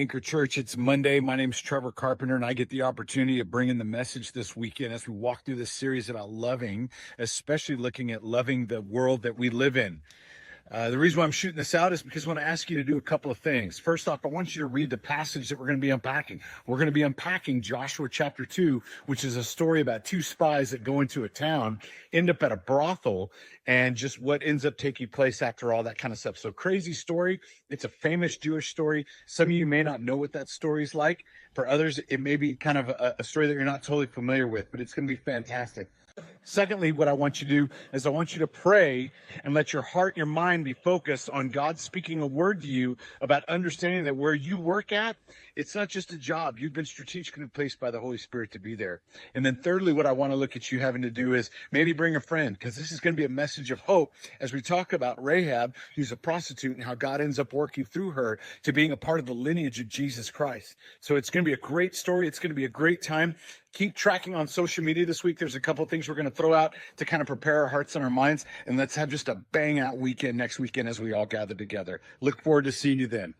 Anchor Church, it's Monday. My name's Trevor Carpenter, and I get the opportunity of bringing the message this weekend as we walk through this series about loving, especially looking at loving the world that we live in. The reason why I'm shooting this out is because I want to ask you to do a couple of things. First off, I want you to read the passage that we're going to be unpacking. We're going to be unpacking Joshua chapter 2, which is a story about two spies that go into a town, end up at a brothel, and just what ends up taking place after all that kind of stuff. So crazy story. It's a famous Jewish story. Some of you may not know what that story is like. For others, it may be kind of a story that you're not totally familiar with, but it's going to be fantastic. Secondly, what I want you to do is I want you to pray and let your heart and your mind be focused on God speaking a word to you about understanding that where you work at, it's not just a job. You've been strategically placed by the Holy Spirit to be there. And then thirdly, what I want to look at you having to do is maybe bring a friend, because this is going to be a message of hope as we talk about Rahab, who's a prostitute, and how God ends up working through her to being a part of the lineage of Jesus Christ. So it's going to be a great story. It's going to be a great time. Keep tracking on social media this week. There's a couple of things we're going to throw out to kind of prepare our hearts and our minds. And let's have just a bang out weekend next weekend as we all gather together. Look forward to seeing you then.